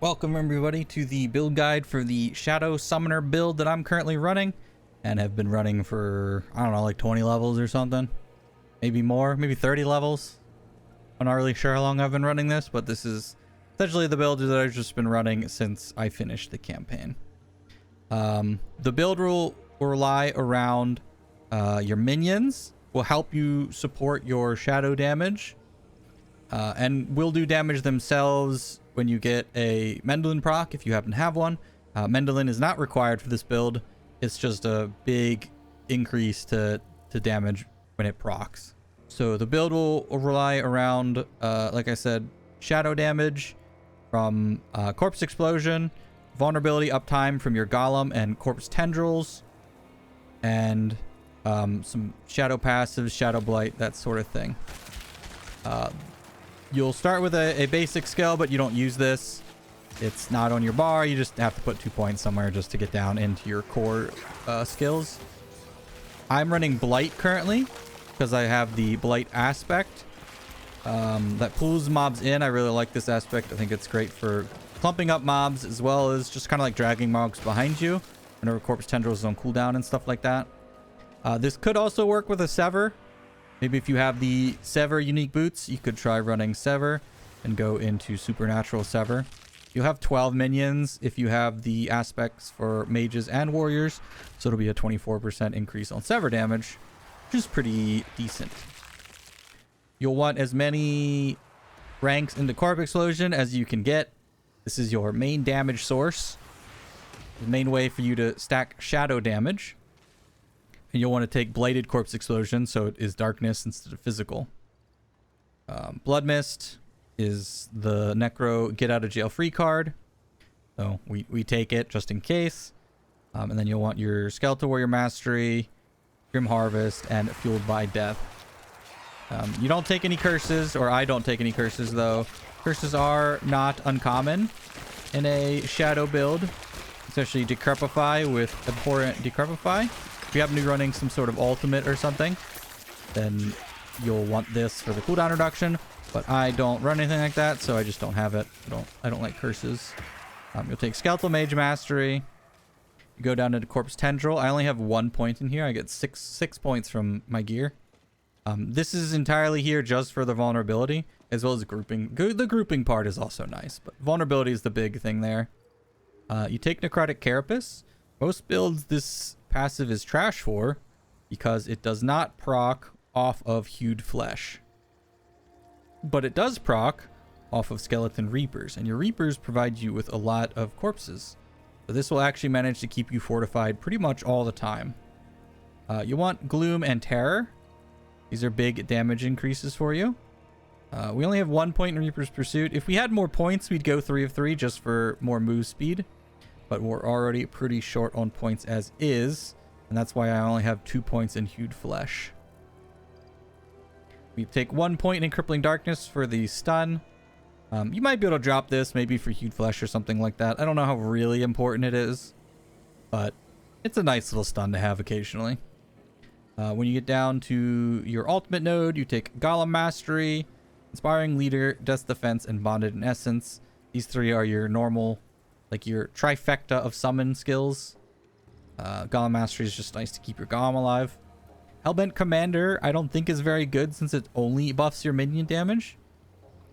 Welcome everybody to the build guide for the Shadow Summoner build that I'm currently running and have been running for, I don't know, like 20 levels or something. Maybe more, maybe 30 levels. I'm not really sure how long I've been running this, but this is essentially the build that I've just been running since I finished the campaign. The build will rely around your minions, will help you support your shadow damage, and will do damage themselves when you get a Mendeln proc, if you happen to have one. Mendeln is not required for this build. It's just a big increase to damage when it procs. So the build will rely around, like I said, shadow damage from corpse explosion, vulnerability uptime from your golem and corpse tendrils, and some shadow passives, shadow blight, that sort of thing. You'll start with a basic skill, but you don't use this. It's not on your bar. You just have to put 2 points somewhere just to get down into your core skills. I'm running Blight currently because I have the Blight aspect that pulls mobs in. I really like this aspect. I think it's great for clumping up mobs as well as just kind of like dragging mobs behind you whenever corpse tendrils is on cooldown and stuff like that. This could also work with a Sever. Maybe if you have the Sever unique boots, you could try running Sever and go into Supernatural Sever. You'll have 12 minions if you have the aspects for mages and warriors, so it'll be a 24% increase on Sever damage, which is pretty decent. You'll want as many ranks into Corpse Explosion as you can get. This is your main damage source, the main way for you to stack shadow damage. And you'll want to take Blighted Corpse Explosion, so it is darkness instead of physical. Blood Mist is the Necro Get Out of Jail Free card. So we take it just in case. And then you'll want your Skeletal Warrior Mastery, Grim Harvest, and Fueled by Death. You don't take any curses, or I don't take any curses though. Curses are not uncommon in a Shadow build, especially Decrepify with Abhorrent Decrepify. If you happen to be running some sort of ultimate or something, then you'll want this for the cooldown reduction, but I don't run anything like that, so I just don't have it. I don't like curses. You'll take Skeletal Mage Mastery. You go down into Corpse Tendril. I only have 1 point in here. I get six points from my gear. This is entirely here just for the vulnerability, as well as grouping. The grouping part is also nice, but vulnerability is the big thing there. You take Necrotic Carapace. Most builds this passive is trash for because it does not proc off of hewed flesh, but it does proc off of skeleton reapers, and your reapers provide you with a lot of corpses, so this will actually manage to keep you fortified pretty much all the time. You want Gloom and Terror. These are big damage increases for you. We only have 1 point in Reaper's Pursuit. If we had more points, we'd go 3 of 3 just for more move speed, but we're already pretty short on points as is, and that's why I only have 2 points in Hewed Flesh. We take 1 point in Crippling Darkness for the stun. You might be able to drop this maybe for Hewed Flesh or something like that. I don't know how really important it is, but it's a nice little stun to have occasionally. When you get down to your ultimate node, you take Golem Mastery, Inspiring Leader, Death Defense, and Bonded in Essence. These 3 are your normal, like your trifecta of summon skills. Golem Mastery is just nice to keep your golem alive. Hellbent Commander I don't think is very good since it only buffs your minion damage.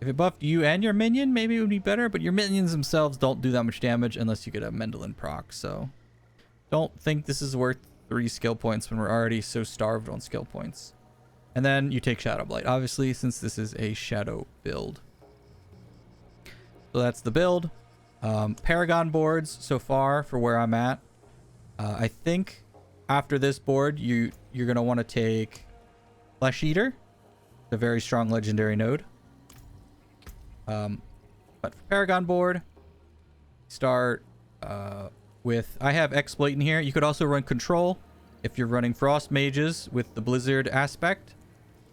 If it buffed you and your minion, maybe it would be better, but your minions themselves don't do that much damage unless you get a Mendeln proc, so don't think this is worth 3 skill points when we're already so starved on skill points. And then you take Shadow Blight, obviously, since this is a Shadow build. So that's the build. Paragon boards so far for where I'm at. I think after this board you're going to want to take Flesh Eater, a very strong legendary node. But for Paragon board, start with, I have Exploit in here. You could also run Control if you're running Frost Mages with the Blizzard aspect.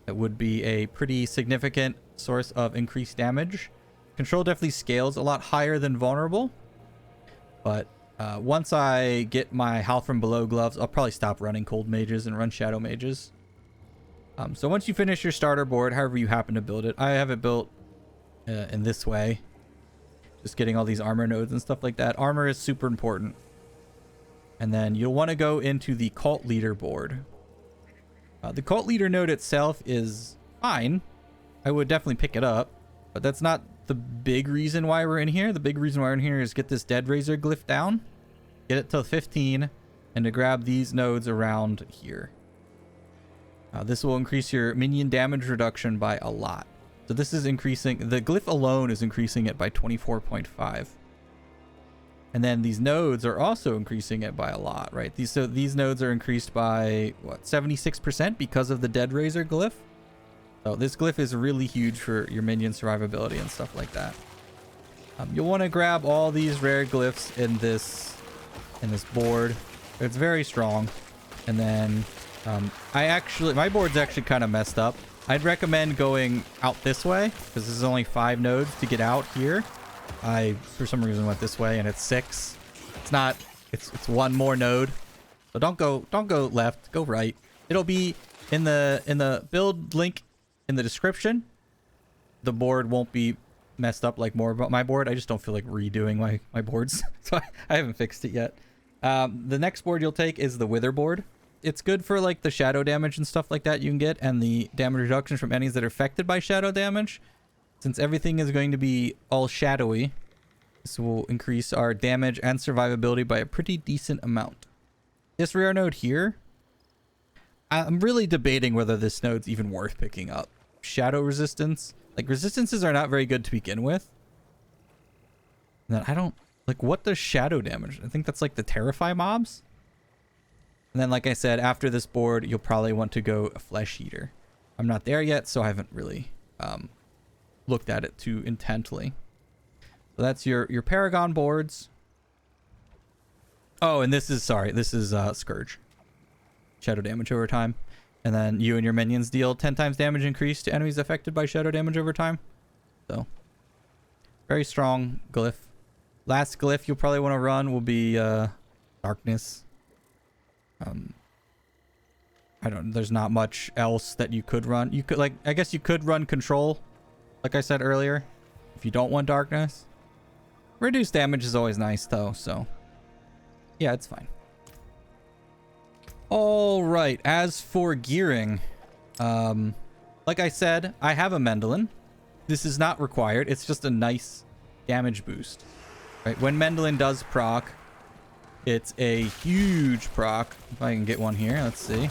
That would be a pretty significant source of increased damage. Control definitely scales a lot higher than Vulnerable, but once I get my Howl from Below gloves, I'll probably stop running Cold Mages and run Shadow Mages. So once you finish your starter board, however you happen to build it, I have it built in this way. just getting all these armor nodes and stuff like that. Armor is super important. And then you'll want to go into the cult leader board. The cult leader node itself is fine. I would definitely pick it up, but that's not the big reason why we're in here. The big reason why we're in here is get this Dead Razor glyph down, get it to 15, and to grab these nodes around here. This will increase your minion damage reduction by a lot. So this is increasing, the glyph alone is increasing it by 24.5. And then these nodes are also increasing it by a lot, right? These nodes are increased by what, 76% because of the Dead Razor glyph. So this glyph is really huge for your minion survivability and stuff like that. You'll want to grab all these rare glyphs in this board. It's very strong. And then my board's actually kind of messed up. I'd recommend going out this way because this is only 5 nodes to get out here. I for some reason went this way and it's 6. It's not, it's 1 more node. So don't go left, go right. It'll be in the build link in the description. The board won't be messed up like more about my board. I just don't feel like redoing my boards. So I haven't fixed it yet. The next board you'll take is the Wither board. It's good for like the shadow damage and stuff like that you can get, and the damage reduction from enemies that are affected by shadow damage. Since everything is going to be all shadowy, this will increase our damage and survivability by a pretty decent amount. This rare node here, I'm really debating whether this node's even worth picking up. Shadow resistance, like resistances are not very good to begin with. And then I don't like, what does shadow damage? I think that's like the Terrify mobs. And then, like I said, after this board, you'll probably want to go a Flesh Eater. I'm not there yet, so I haven't really looked at it too intently. So that's your Paragon boards. Oh, and this is Scourge. Shadow damage over time. And then you and your minions deal 10 times damage increase to enemies affected by shadow damage over time. So, very strong glyph. Last glyph you'll probably want to run will be Darkness. There's not much else that you could run. You could, I guess you could run Control, like I said earlier, if you don't want Darkness. Reduced damage is always nice though, so yeah, it's fine. All right, as for gearing, like I said, I have a Mendeln. This is not required. It's just a nice damage boost, right? When Mendeln does proc, it's a huge proc. If I can get one here, let's see.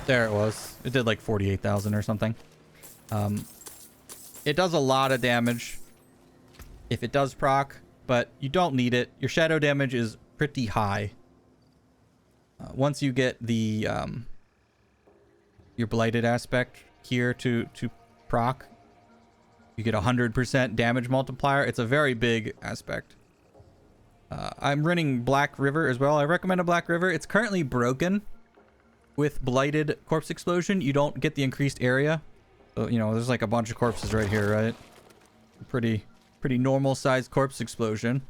There it was. It did like 48,000 or something. It does a lot of damage if it does proc, but you don't need it. Your shadow damage is pretty high. Once you get the your blighted aspect here to proc, you get 100% damage multiplier. It's a very big aspect. I'm running Black River as well. I recommend a Black River. It's currently broken. With blighted corpse explosion, you don't get the increased area. So, you know, there's like a bunch of corpses right here, right? Pretty normal sized corpse explosion.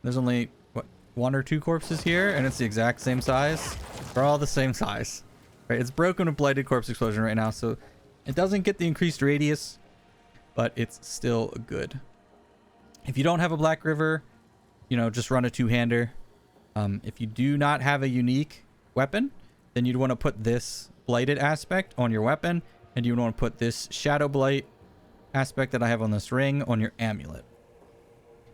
There's only what, 1 or 2 corpses here, and it's the exact same size. They're all the same size, right? It's broken with blighted corpse explosion right now, so it doesn't get the increased radius, but it's still good. If you don't have a Black River, you know, just run a 2-hander. If you do not have a unique weapon, then you'd want to put this blighted aspect on your weapon, and you would want to put this shadow blight aspect that I have on this ring on your amulet.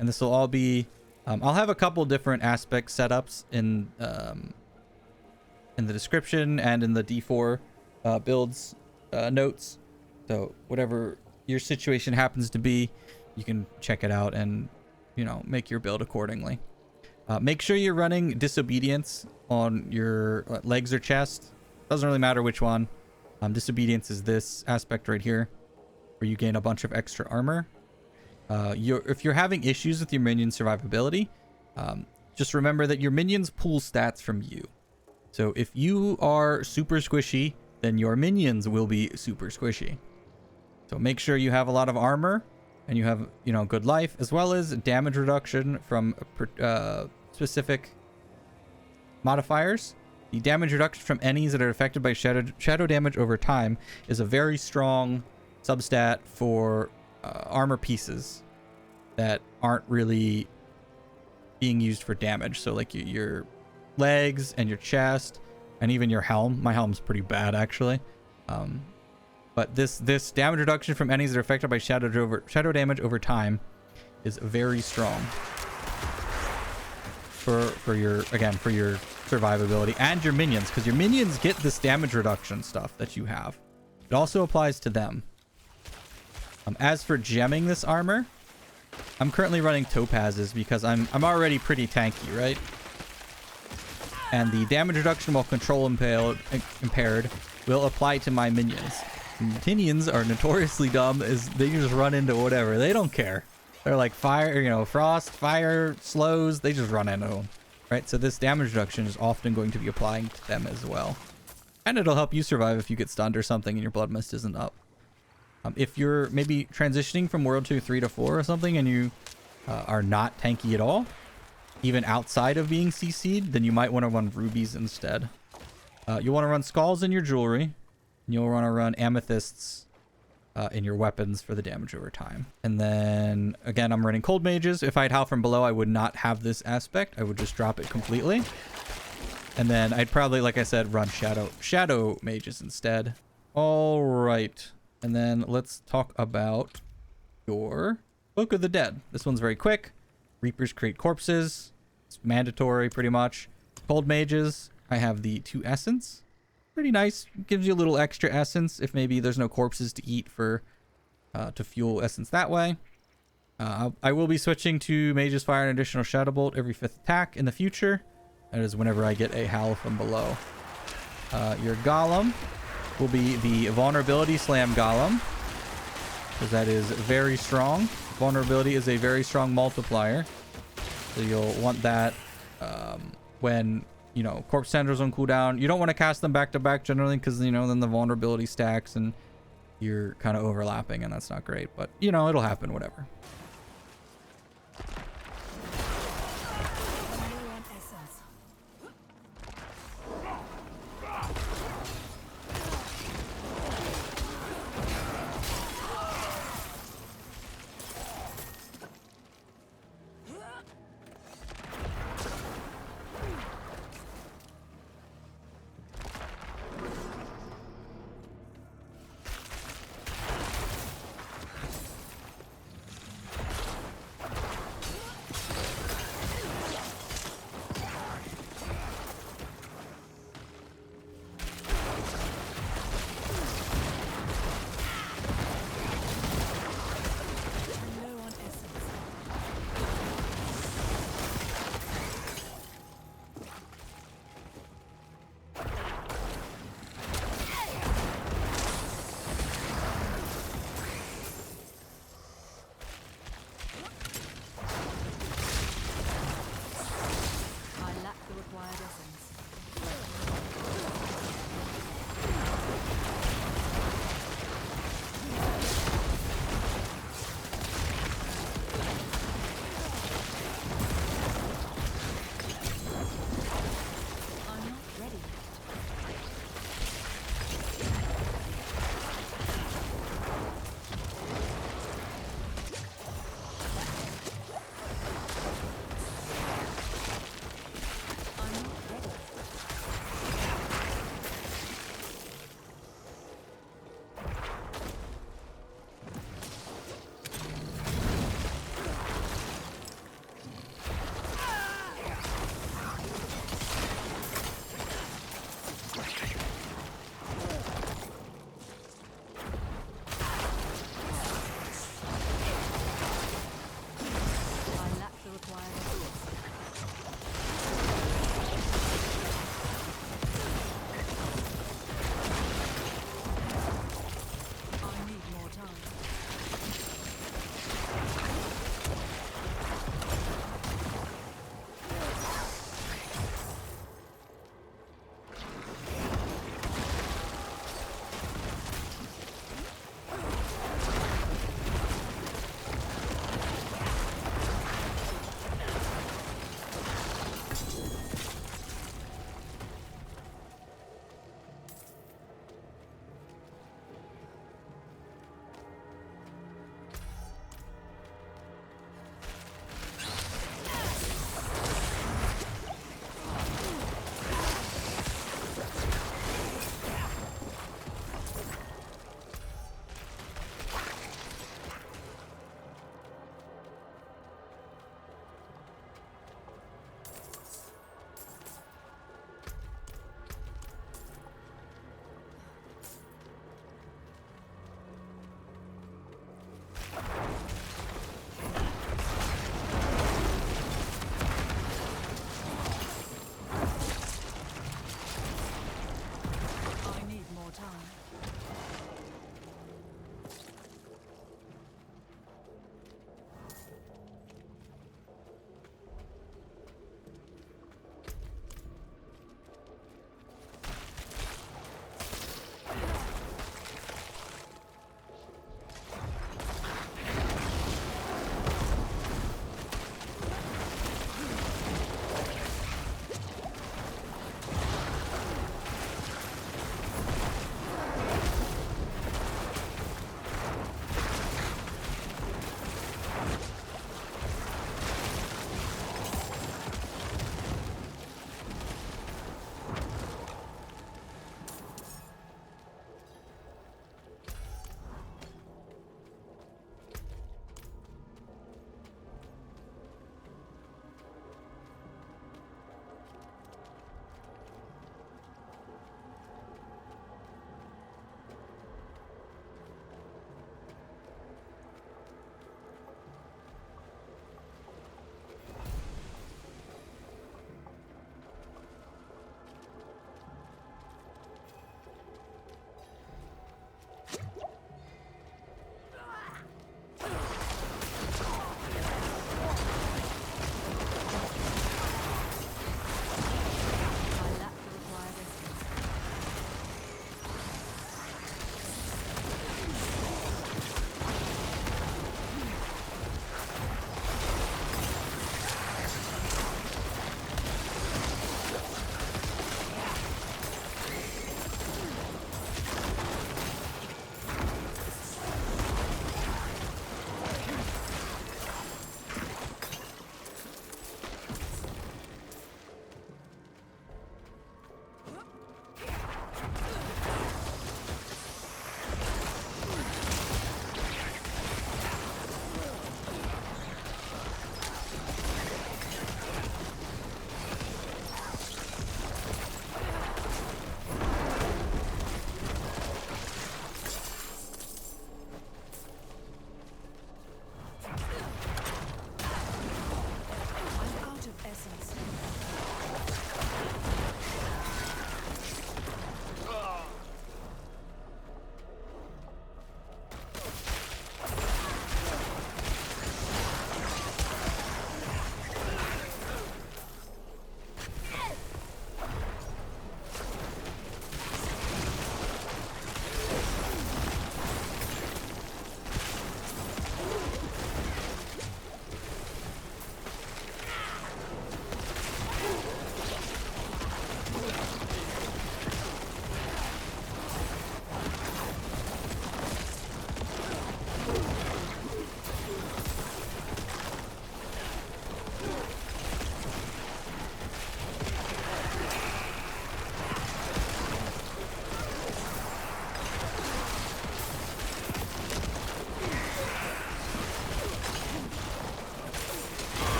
And this will all be I'll have a couple different aspect setups in the description and in the D4 builds notes. So whatever your situation happens to be, you can check it out and, you know, make your build accordingly. Make sure you're running Disobedience on your legs or chest. Doesn't really matter which one. Disobedience is this aspect right here, where you gain a bunch of extra armor. If you're having issues with your minion survivability, just remember that your minions pull stats from you. So if you are super squishy, then your minions will be super squishy. So make sure you have a lot of armor and you have, you know, good life, as well as damage reduction from specific modifiers. The damage reduction from enemies that are affected by shadow damage over time is a very strong substat for armor pieces that aren't really being used for damage. So like your legs and your chest and even your helm. My helm's pretty bad actually. But this damage reduction from enemies that are affected by shadow damage over time is very strong for your survivability and your minions, because your minions get this damage reduction stuff that you have. It also applies to them. As for gemming this armor, I'm currently running topazes because I'm already pretty tanky, right? And the damage reduction while control impaired will apply to my minions. Minions are notoriously dumb, as they just run into whatever. They don't care. They're like fire, frost, fire, slows. They just run into them, right? So this damage reduction is often going to be applying to them as well. And it'll help you survive if you get stunned or something and your blood mist isn't up. If you're maybe transitioning from World 2, 3 to 4 or something, and you are not tanky at all, even outside of being CC'd, then you might want to run rubies instead. You'll want to run skulls in your jewelry, and you'll want to run amethysts in your weapons for the damage over time. And then again, I'm running cold mages. If I had Howl from below, I would not have this aspect. I would just drop it completely. And then I'd probably, like I said, run shadow mages instead. All right. And then let's talk about your Book of the Dead. This one's very quick. Reapers create corpses. It's mandatory pretty much. Cold mages, I have the 2 essence. Pretty nice. Gives you a little extra essence if maybe there's no corpses to eat for to fuel essence that way. I will be switching to Mage's Fire and additional Shadow Bolt every 5th attack in the future. That is whenever I get a Howl from below. Your Golem will be the Vulnerability Slam Golem, because that is very strong. Vulnerability is a very strong multiplier, so you'll want that when corpse tendrils on cooldown. You don't want to cast them back to back generally, because then the vulnerability stacks and you're kind of overlapping, and that's not great, but it'll happen, whatever.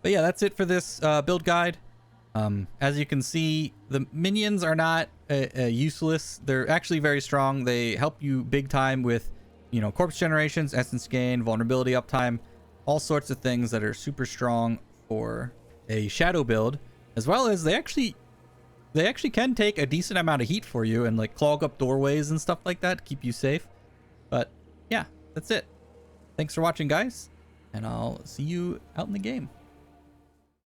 But yeah, that's it for this build guide. As you can see, the minions are not useless. They're actually very strong. They help you big time with, you know, corpse generations, essence gain, vulnerability uptime, all sorts of things that are super strong for a shadow build, as well as they actually can take a decent amount of heat for you and like clog up doorways and stuff like that to keep you safe. But yeah, that's it. Thanks for watching, guys, and I'll see you out in the game.